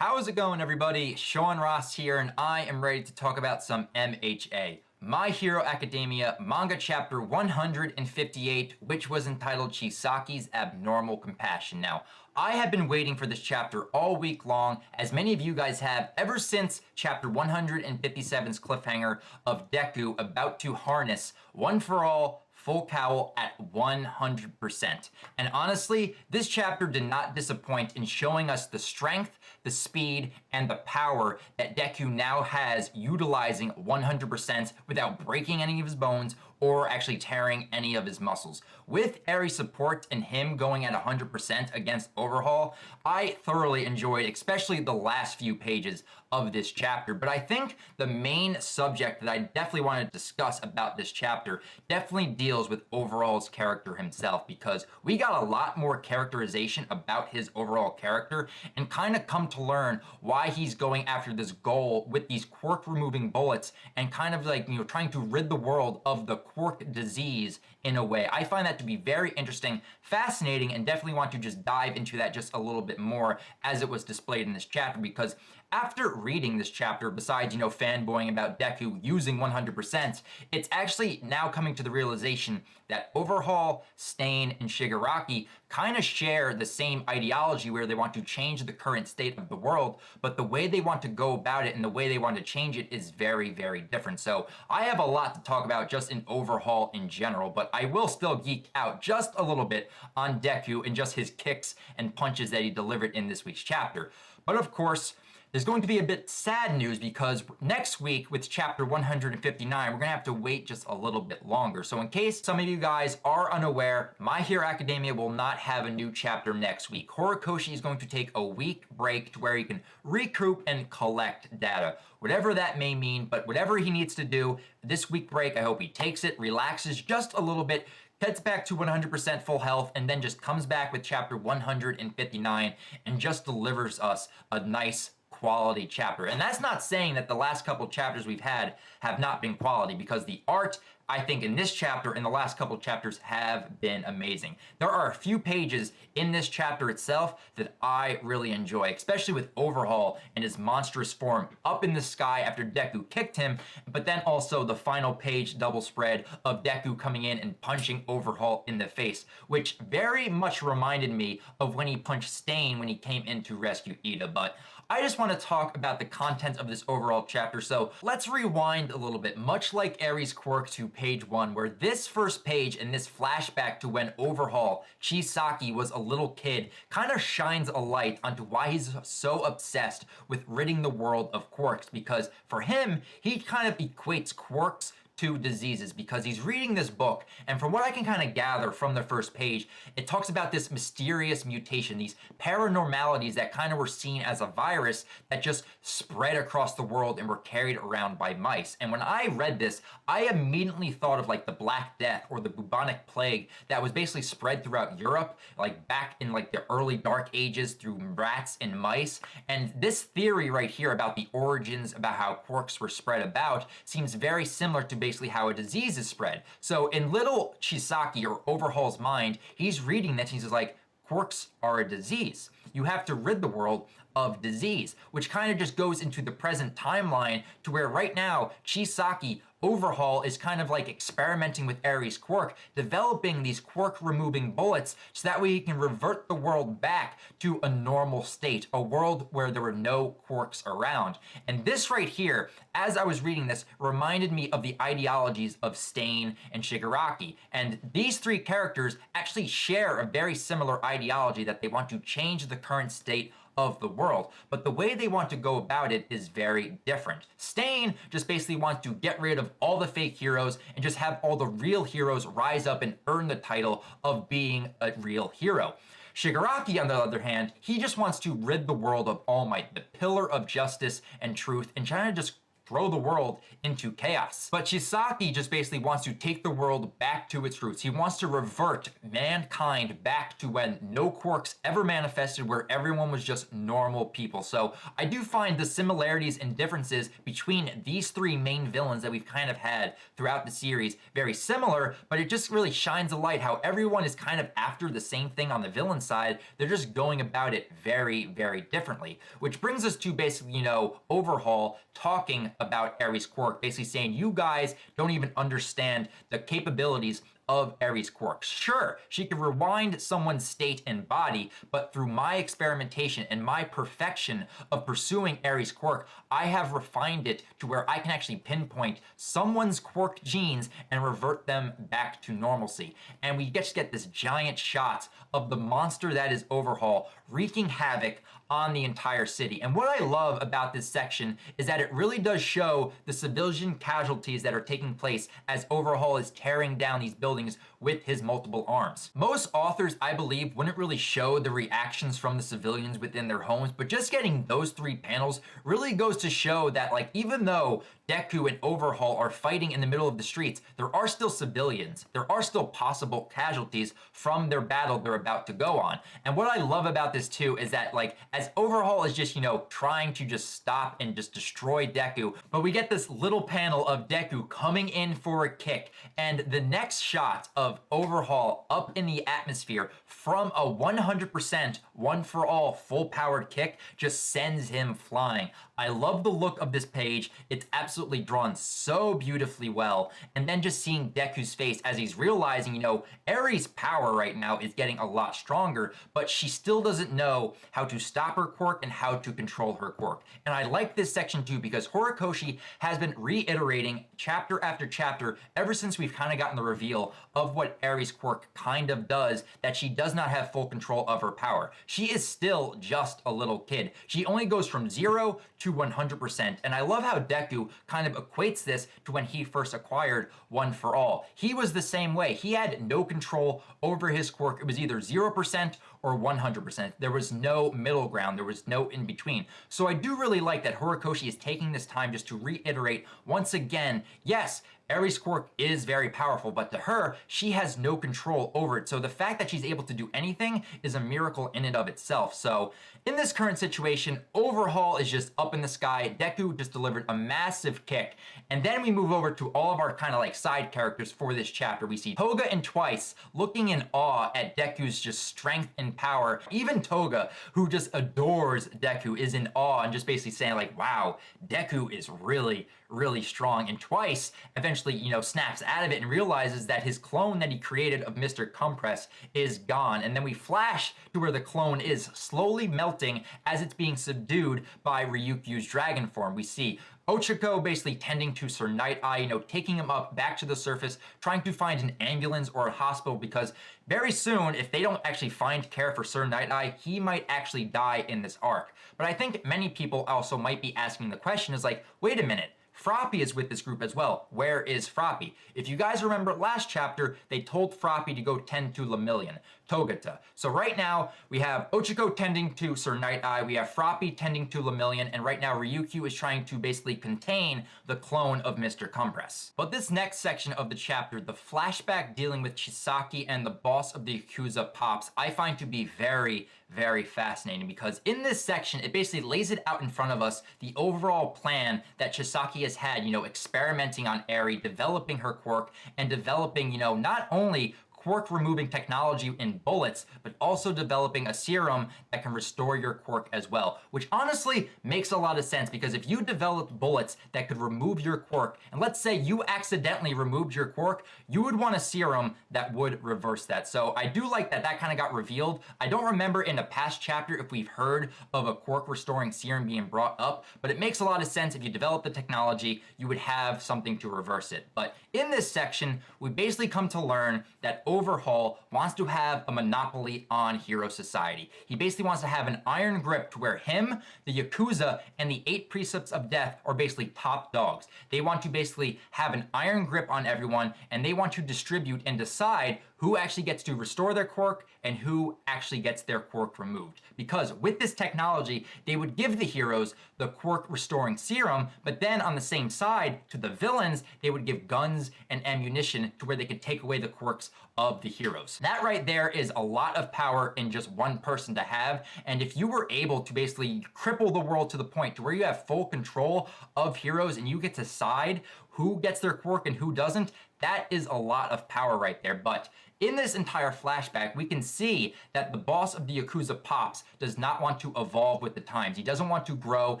How's it going, everybody? Sean Ross here, and I am ready to talk about some MHA. My Hero Academia manga chapter 158, which was entitled Chisaki's Abnormal Compassion. Now, I have been waiting for this chapter all week long, as many of you guys have, ever since chapter 157's cliffhanger of Deku about to harness One for All full cowl at 100%. And honestly, this chapter did not disappoint in showing us the strength, the speed, and the power that Deku now has utilizing 100% without breaking any of his bones or actually tearing any of his muscles. With Eri's support and him going at 100% against Overhaul, I thoroughly enjoyed especially the last few pages of this chapter. But I think the main subject that I definitely want to discuss about this chapter definitely deals with Overhaul's character himself, because we got a lot more characterization about his overall character and kind of come to learn why he's going after this goal with these quirk removing bullets and kind of like, trying to rid the world of the quirk disease in a way. I find that to be very interesting, fascinating, and definitely want to just dive into that just a little bit more as it was displayed in this chapter, because after reading this chapter, besides, fanboying about Deku using 100%, it's actually now coming to the realization that Overhaul, Stain, and Shigaraki kind of share the same ideology where they want to change the current state of the world, but the way they want to go about it and the way they want to change it is very, very different. So I have a lot to talk about just in Overhaul in general, but I will still geek out just a little bit on Deku and just his kicks and punches that he delivered in this week's chapter. But of course, there's going to be a bit sad news, because next week with chapter 159, we're going to have to wait just a little bit longer. So in case some of you guys are unaware, My Hero Academia will not have a new chapter next week. Horikoshi is going to take a week break to where he can recoup and collect data, whatever that may mean. But whatever he needs to do this week break, I hope he takes it, relaxes just a little bit, gets back to 100% full health, and then just comes back with chapter 159 and just delivers us a nice quality chapter. And that's not saying that the last couple chapters we've had have not been quality, because the art, I think, in this chapter and the last couple chapters have been amazing. There are a few pages in this chapter itself that I really enjoy, especially with Overhaul in his monstrous form up in the sky after Deku kicked him, but then also the final page double spread of Deku coming in and punching Overhaul in the face, which very much reminded me of when he punched Stain when he came in to rescue Ida. But I just want to talk about the content of this overall chapter, so let's rewind a little bit, much like Eri's quirk to page 1, where this first page and this flashback to when Overhaul, Chisaki, was a little kid kind of shines a light onto why he's so obsessed with ridding the world of quirks, because for him, he kind of equates quirks to diseases, because he's reading this book, and from what I can kind of gather from the first page, it talks about this mysterious mutation, these paranormalities that kind of were seen as a virus that just spread across the world and were carried around by mice. And when I read this, I immediately thought of like the Black Death or the bubonic plague that was basically spread throughout Europe, like back in like the early Dark Ages through rats and mice. And this theory right here about the origins, about how quirks were spread about, seems very similar to basically how a disease is spread. So in little Chisaki, or Overhaul's mind, he's reading that, he's just like, quirks are a disease. You have to rid the world of disease, which kind of just goes into the present timeline to where right now Chisaki, Overhaul, is kind of like experimenting with Eri's quirk, developing these quirk removing bullets so that way he can revert the world back to a normal state, a world where there were no quirks around. And this right here, as I was reading this, reminded me of the ideologies of Stain and Shigaraki. And these three characters actually share a very similar ideology, that they want to change the current state of the world, but the way they want to go about it is very different. Stain just basically wants to get rid of all the fake heroes and just have all the real heroes rise up and earn the title of being a real hero. Shigaraki, on the other hand, he just wants to rid the world of All Might, the pillar of justice and truth, and trying to just throw the world into chaos. But Chisaki just basically wants to take the world back to its roots. He wants to revert mankind back to when no quirks ever manifested, where everyone was just normal people. So I do find the similarities and differences between these three main villains that we've kind of had throughout the series very similar, but it just really shines a light how everyone is kind of after the same thing on the villain side. They're just going about it very, very differently, which brings us to basically, Overhaul talking about Aries' quirk, basically saying you guys don't even understand the capabilities of Aries' quirk. Sure, she can rewind someone's state and body, but through my experimentation and my perfection of pursuing Aries' quirk, I have refined it to where I can actually pinpoint someone's quirk genes and revert them back to normalcy. And we just get this giant shot of the monster that is Overhaul wreaking havoc on the entire city. And what I love about this section is that it really does show the civilian casualties that are taking place as Overhaul is tearing down these buildings with his multiple arms. Most authors, I believe, wouldn't really show the reactions from the civilians within their homes, but just getting those three panels really goes to show that, like, even though Deku and Overhaul are fighting in the middle of the streets, there are still civilians. There are still possible casualties from their battle they're about to go on. And what I love about this too is that, like, as Overhaul is just, trying to just stop and just destroy Deku, but we get this little panel of Deku coming in for a kick, and the next shot of Overhaul up in the atmosphere from a 100% one-for-all full-powered kick just sends him flying. I love the look of this page. It's absolutely drawn so beautifully well. And then just seeing Deku's face as he's realizing, Aries' power right now is getting a lot stronger, but she still doesn't know how to stop her quirk and how to control her quirk. And I like this section too because Horikoshi has been reiterating chapter after chapter ever since we've kind of gotten the reveal of what Aries' quirk kind of does, that she does not have full control of her power. She is still just a little kid. She only goes from 0 to 100%. And I love how Deku kind of equates this to when he first acquired One for All. He was the same way. He had no control over his quirk. It was either 0% or 100%. There was no middle ground. There was no in between. So I do really like that Horikoshi is taking this time just to reiterate once again, yes, Aries' quirk is very powerful, but to her, she has no control over it. So the fact that she's able to do anything is a miracle in and of itself. So in this current situation, Overhaul is just up in the sky. Deku just delivered a massive kick. And then we move over to all of our kind of like side characters for this chapter. We see Toga and Twice looking in awe at Deku's just strength and power. Even Toga, who just adores Deku, is in awe and just basically saying like, wow, Deku is really, really strong. And Twice eventually, snaps out of it and realizes that his clone that he created of Mr. Compress is gone. And then we flash to where the clone is slowly melting as it's being subdued by Ryukyu's dragon form. We see Ochako basically tending to Sir Night-Eye, taking him up back to the surface, trying to find an ambulance or a hospital, because very soon, if they don't actually find care for Sir Night-Eye, he might actually die in this arc. But I think many people also might be asking the question is like, wait a minute, Froppy is with this group as well. Where is Froppy? If you guys remember last chapter, they told Froppy to go tend to Lemillion, Togata. So right now, we have Ochako tending to Sir Night-Eye, we have Froppy tending to Lemillion, and right now Ryukyu is trying to basically contain the clone of Mr. Compress. But this next section of the chapter, the flashback dealing with Chisaki and the boss of the Yakuza Pops, I find to be very, very fascinating, because in this section, it basically lays it out in front of us, the overall plan that Chisaki has had, experimenting on Eri, developing her quirk, and developing, not only quirk removing technology in bullets, but also developing a serum that can restore your quirk as well, which honestly makes a lot of sense, because if you developed bullets that could remove your quirk, and let's say you accidentally removed your quirk, you would want a serum that would reverse that. So I do like that that kind of got revealed. I don't remember in a past chapter if we've heard of a quirk restoring serum being brought up, but it makes a lot of sense. If you develop the technology, you would have something to reverse it. But in this section, we basically come to learn that Overhaul wants to have a monopoly on hero society. He basically wants to have an iron grip to where him, the Yakuza, and the 8 precepts of death are basically top dogs. They want to basically have an iron grip on everyone, and they want to distribute and decide who actually gets to restore their quirk and who actually gets their quirk removed. Because with this technology, they would give the heroes the quirk restoring serum, but then on the same side, to the villains, they would give guns and ammunition to where they could take away the quirks of the heroes. That right there is a lot of power in just one person to have, and if you were able to basically cripple the world to the point to where you have full control of heroes and you get to decide who gets their quirk and who doesn't, that is a lot of power right there. But in this entire flashback, we can see that the boss of the Yakuza, Pops, does not want to evolve with the times. He doesn't want to grow.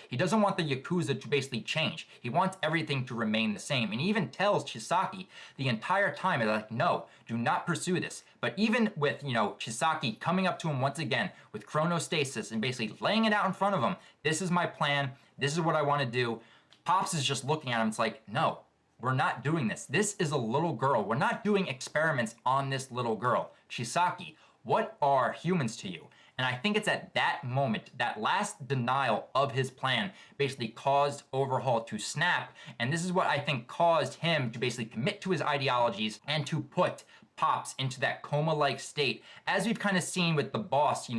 He doesn't want the Yakuza to basically change. He wants everything to remain the same. And he even tells Chisaki the entire time, he's like, no, do not pursue this. But even with, Chisaki coming up to him once again with chronostasis and basically laying it out in front of him, this is my plan, this is what I want to do, Pops is just looking at him, it's like, no, we're not doing this. This is a little girl. We're not doing experiments on this little girl. Chisaki, what are humans to you? And I think it's at that moment, that last denial of his plan basically caused Overhaul to snap. And this is what I think caused him to basically commit to his ideologies and to put Pops into that coma-like state, as we've kind of seen with the boss,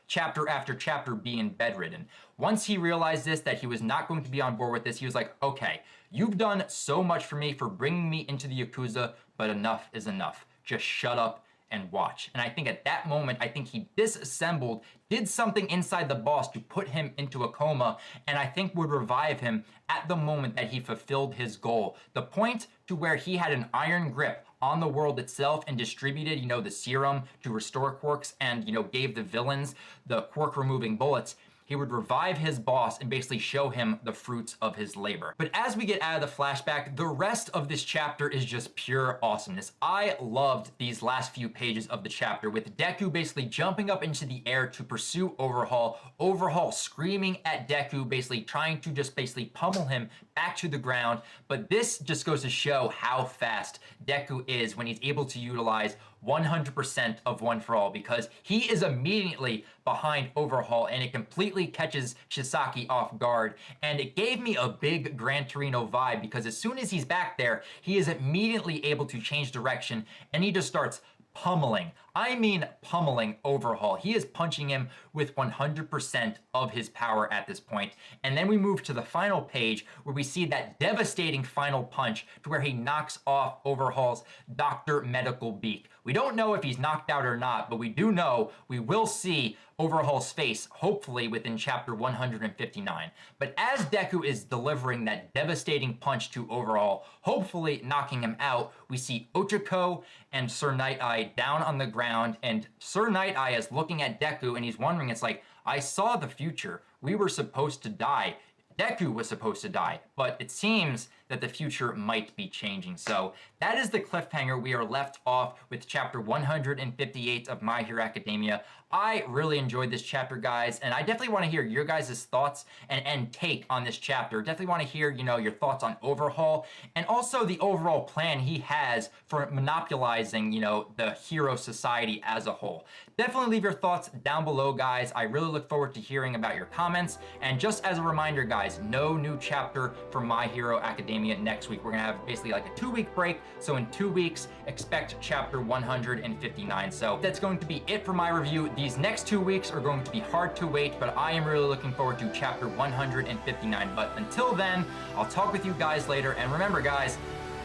chapter after chapter being bedridden. Once he realized this, that he was not going to be on board with this, he was like, okay, you've done so much for me for bringing me into the Yakuza, but enough is enough. Just shut up and watch. And I think at that moment, I think he disassembled, did something inside the boss to put him into a coma, and I think would revive him at the moment that he fulfilled his goal. The point to where he had an iron grip on the world itself and distributed, the serum to restore quirks and, gave the villains the quirk removing bullets. He would revive his boss and basically show him the fruits of his labor. But as we get out of the flashback, the rest of this chapter is just pure awesomeness. I loved these last few pages of the chapter with Deku basically jumping up into the air to pursue Overhaul, Overhaul screaming at Deku, basically trying to just basically pummel him back to the ground. But this just goes to show how fast Deku is when he's able to utilize 100% of One for All, because he is immediately behind Overhaul and it completely catches Chisaki off guard. And it gave me a big Gran Torino vibe, because as soon as he's back there, he is immediately able to change direction and he just starts pummeling. I mean pummeling Overhaul. He is punching him with 100% of his power at this point. And then we move to the final page where we see that devastating final punch to where he knocks off Overhaul's Dr. Medical beak. We don't know if he's knocked out or not, but we do know we will see Overhaul's face, hopefully within chapter 159. But as Deku is delivering that devastating punch to Overhaul, hopefully knocking him out, we see Ochako and Sir Night-Eye down on the ground, and Sir Night-Eye is looking at Deku and he's wondering, it's like, I saw the future. We were supposed to die. Deku was supposed to die, but it seems that the future might be changing. So that is the cliffhanger. We are left off with chapter 158 of My Hero Academia. I really enjoyed this chapter, guys, and I definitely want to hear your guys' thoughts and take on this chapter. Definitely want to hear, your thoughts on Overhaul and also the overall plan he has for monopolizing, the hero society as a whole. Definitely leave your thoughts down below, guys. I really look forward to hearing about your comments. And just as a reminder, guys, no new chapter for My Hero Academia next week. We're gonna have basically like a 2-week break. So in 2 weeks, expect chapter 159. So that's going to be it for my review. These next 2 weeks are going to be hard to wait, but I am really looking forward to chapter 159. But until then, I'll talk with you guys later. And remember, guys,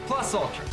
plus ultra.